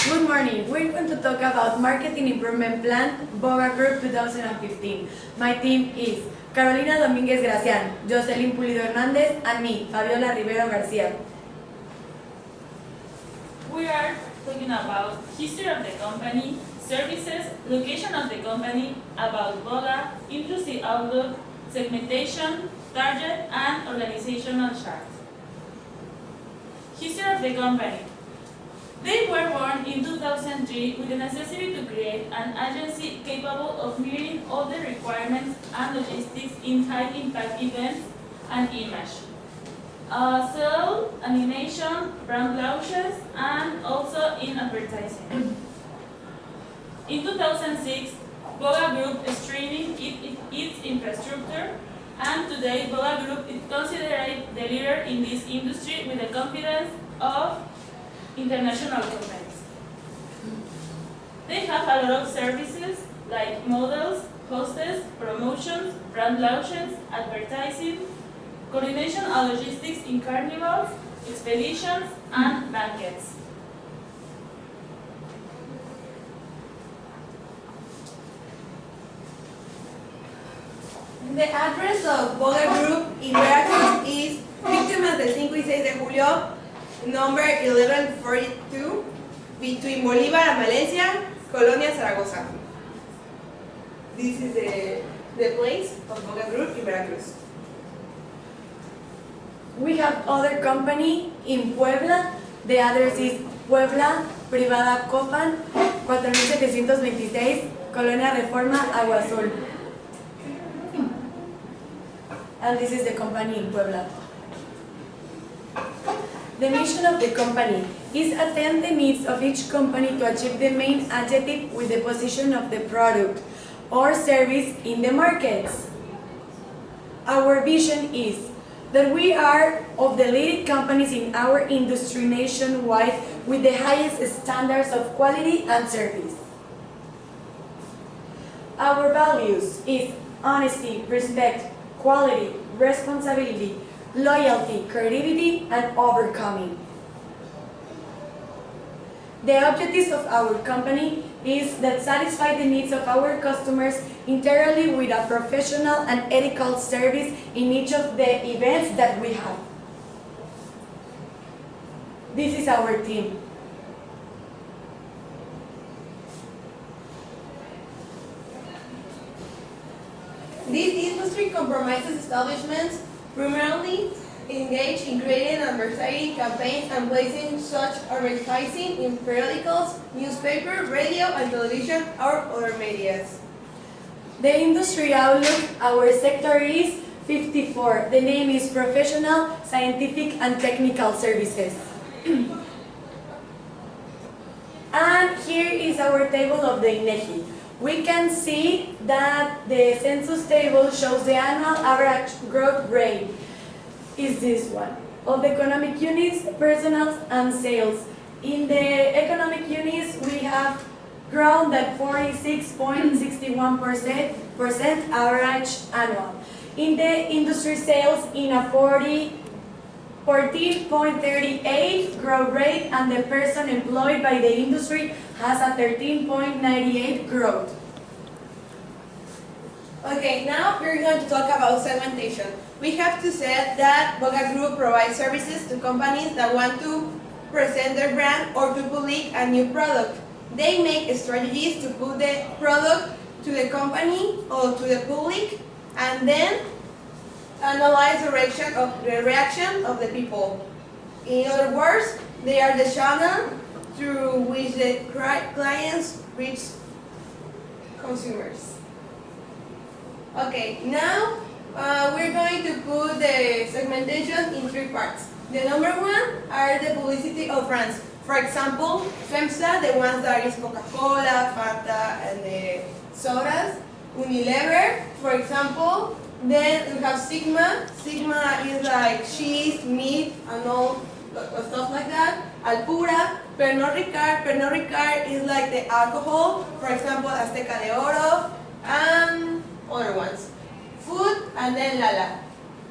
Good morning. We're going to talk about Marketing Improvement Plan, VOGA Group 2015. My team is Carolina Domínguez Gracián, Joselyn Pulido Hernandez, and me, Fabiola Rivero Garcia. We are talking about history of the company, services, location of the company, about VOGA, inclusive outlook, segmentation, target, and organizational chart. History of the company. They were born in 2003 with the necessity to create an agency capable of meeting all the requirements and logistics in high-impact events and image. Sell, animation, brand launches, and also in advertising. In 2006, VOGA Group strengthened its infrastructure, and today VOGA Group is considered the leader in this industry with the confidence of international companies. They have a lot of services like models, hostess, promotions, brand launches, advertising, coordination and logistics in carnivals, expeditions, and banquets. The address of VOGA Group in Veracruz is Víctimas del 5 y 6 de julio, number 1142, between Bolívar and Valencia, Colonia Zaragoza. This is the place of VOGA Group in Veracruz. We have other company in Puebla. The address is Puebla Privada Copan, 4726, Colonia Reforma, Agua Azul. And this is the company in Puebla. The mission of the company is attend the needs of each company to achieve the main objective with the position of the product or service in the markets. Our vision is that we are of the leading companies in our industry nationwide with the highest standards of quality and service. Our values is honesty, respect, quality, responsibility, loyalty, creativity, and overcoming. The objectives of our company is that satisfy the needs of our customers entirely with a professional and ethical service in each of the events that we have. This is our team. This industry compromises establishments primarily engage in creating advertising campaigns and placing such advertising in periodicals, newspaper, radio, and television, or other medias. The industry outlook, our sector is 54. The name is Professional, Scientific, and Technical Services. And here is our table of the INEGI. We can see that the census table shows the annual average growth rate. Is this one of the economic units, personnel, and sales. In the economic units, we have grown at 46.61% average annual. In the industry sales, in a 14.38 growth rate, and the person employed by the industry has a 13.98 growth. Okay, now we're going to talk about segmentation. We have to say that VOGA Group provides services to companies that want to present their brand or to public a new product. They make strategies to put the product to the company or to the public, and then analyze the reaction of the people. In other words, they are the channel through which the clients reach consumers. Okay, now we're going to put the segmentation in 3 parts. The number one are the publicity of brands. For example, FEMSA, the ones that is Coca-Cola, Fanta, and the sodas. Unilever, for example. Then we have Sigma. Sigma is like cheese, meat, and all stuff like that. Alpura. Pernod Ricard. Pernod Ricard is like the alcohol. For example, Azteca de Oro. And other ones. Food, and then Lala.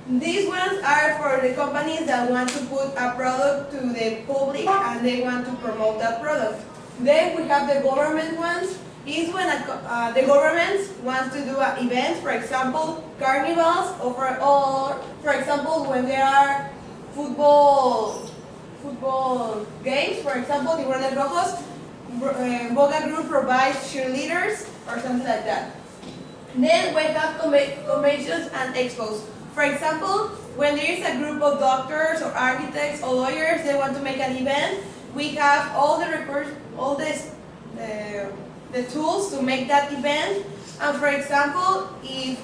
These ones are for the companies that want to put a product to the public and they want to promote that product. Then we have the government ones. Is when the government wants to do an event, for example, carnivals, or for example, when there are football games, for example, the Verdes Rojos, VOGA group provides cheerleaders or something like that. Then we have conventions and expos. For example, when there is a group of doctors or architects or lawyers, they want to make an event, we have all the tools to make that event. And for example, if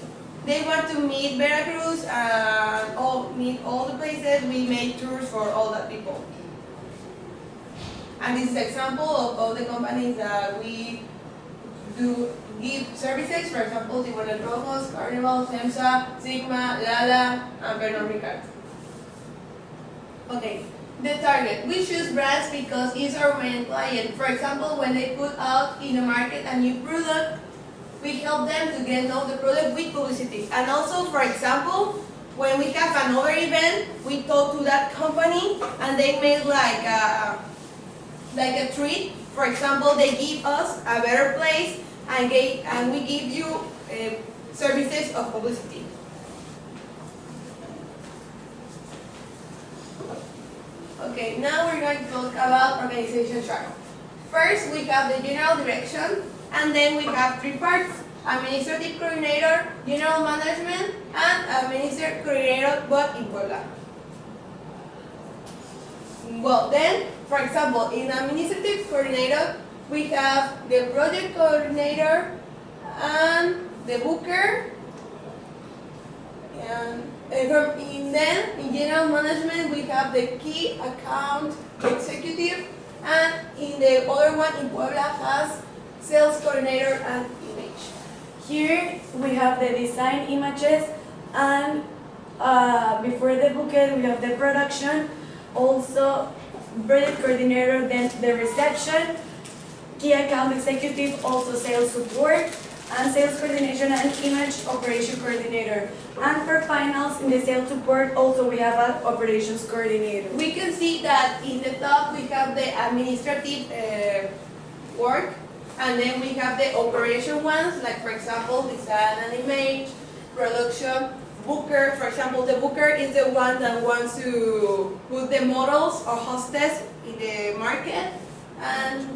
they want to meet Veracruz and meet all the places, we make tours for all the people. And this is an example of all the companies that we do give services. For example, the Verdes Rojos, Carnival, FEMSA, Sigma, Lala, and Bernard Ricard. Okay. The target. We choose brands because it's our main client. For example, when they put out in the market a new product, we help them to get to know the product with publicity. And also, for example, when we have another event, we talk to that company and they make like a treat. For example, they give us a better place and we give you services of publicity. Okay, now we're going to talk about organization chart. First, we have the general direction, and then we have three parts: administrative coordinator, general management, and administrative coordinator, but in Puebla. Well, then, for example, in administrative coordinator, we have the project coordinator and the booker, and then in general management we have the key account executive, and in the other one in Puebla has sales coordinator and image. Here we have the design images, and before the bouquet we have the production, also project coordinator, then the reception, key account executive, also sales support, and sales coordination and image operation coordinator. And for finals in the sales support, also we have an operations coordinator. We can see that in the top we have the administrative work, and then we have the operation ones, like for example design and image, production, booker. For example, the booker is the one that wants to put the models or hostess in the market, and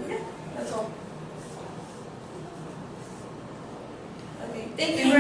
yeah, that's all. Okay, thank you.